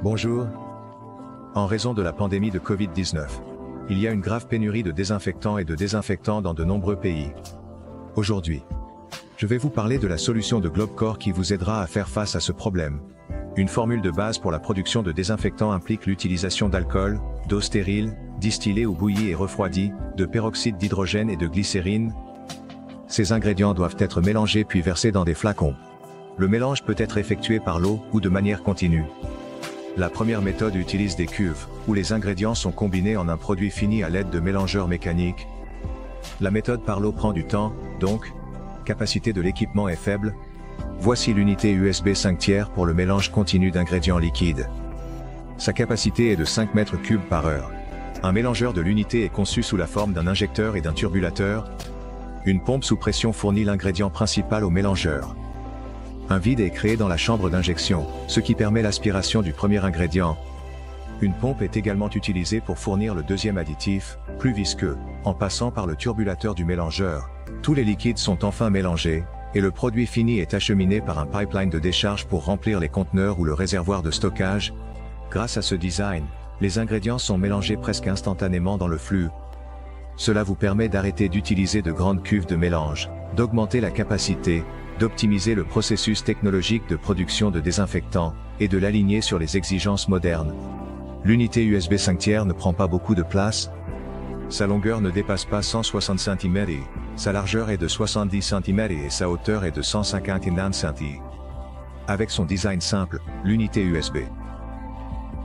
Bonjour. En raison de la pandémie de Covid-19, il y a une grave pénurie de désinfectants et de désinfectants dans de nombreux pays. Aujourd'hui, je vais vous parler de la solution de Globcore qui vous aidera à faire face à ce problème. Une formule de base pour la production de désinfectants implique l'utilisation d'alcool, d'eau stérile, distillée ou bouillie et refroidie, de peroxyde d'hydrogène et de glycérine. Ces ingrédients doivent être mélangés puis versés dans des flacons. Le mélange peut être effectué par l'eau ou de manière continue. La première méthode utilise des cuves, où les ingrédients sont combinés en un produit fini à l'aide de mélangeurs mécaniques. La méthode par l'eau prend du temps, donc, capacité de l'équipement est faible. Voici l'unité USB 5/3 pour le mélange continu d'ingrédients liquides. Sa capacité est de 5 mètres cubes par heure. Un mélangeur de l'unité est conçu sous la forme d'un injecteur et d'un turbulateur. Une pompe sous pression fournit l'ingrédient principal au mélangeur. Un vide est créé dans la chambre d'injection, ce qui permet l'aspiration du premier ingrédient. Une pompe est également utilisée pour fournir le deuxième additif, plus visqueux, en passant par le turbulateur du mélangeur. Tous les liquides sont enfin mélangés, et le produit fini est acheminé par un pipeline de décharge pour remplir les conteneurs ou le réservoir de stockage. Grâce à ce design, les ingrédients sont mélangés presque instantanément dans le flux. Cela vous permet d'arrêter d'utiliser de grandes cuves de mélange, d'augmenter la capacité, d'optimiser le processus technologique de production de désinfectants, et de l'aligner sur les exigences modernes. L'unité USB 5/3 ne prend pas beaucoup de place. Sa longueur ne dépasse pas 160 cm, sa largeur est de 70 cm et sa hauteur est de 159 cm. Avec son design simple, l'unité USB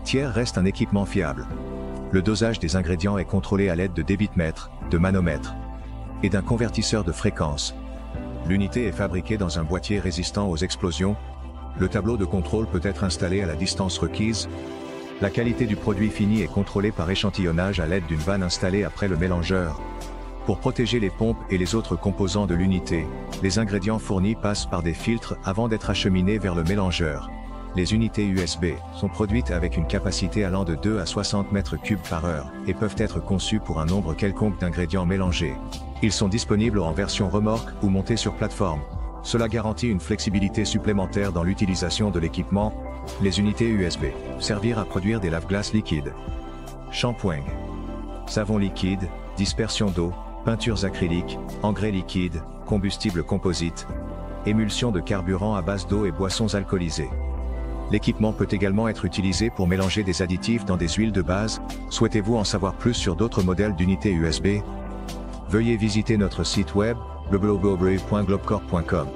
tiers reste un équipement fiable. Le dosage des ingrédients est contrôlé à l'aide de débitmètres, de manomètres et d'un convertisseur de fréquence. L'unité est fabriquée dans un boîtier résistant aux explosions. Le tableau de contrôle peut être installé à la distance requise. La qualité du produit fini est contrôlée par échantillonnage à l'aide d'une vanne installée après le mélangeur. Pour protéger les pompes et les autres composants de l'unité, les ingrédients fournis passent par des filtres avant d'être acheminés vers le mélangeur. Les unités USB sont produites avec une capacité allant de 2 à 60 mètres cubes par heure, et peuvent être conçues pour un nombre quelconque d'ingrédients mélangés. Ils sont disponibles en version remorque ou montés sur plateforme. Cela garantit une flexibilité supplémentaire dans l'utilisation de l'équipement. Les unités USB servirent à produire des lave-glaces liquides, shampoing, savon liquide, dispersion d'eau, peintures acryliques, engrais liquides, combustible composite, émulsion de carburant à base d'eau et boissons alcoolisées. L'équipement peut également être utilisé pour mélanger des additifs dans des huiles de base. Souhaitez-vous en savoir plus sur d'autres modèles d'unités USB? Veuillez visiter notre site web, www.globcore.com.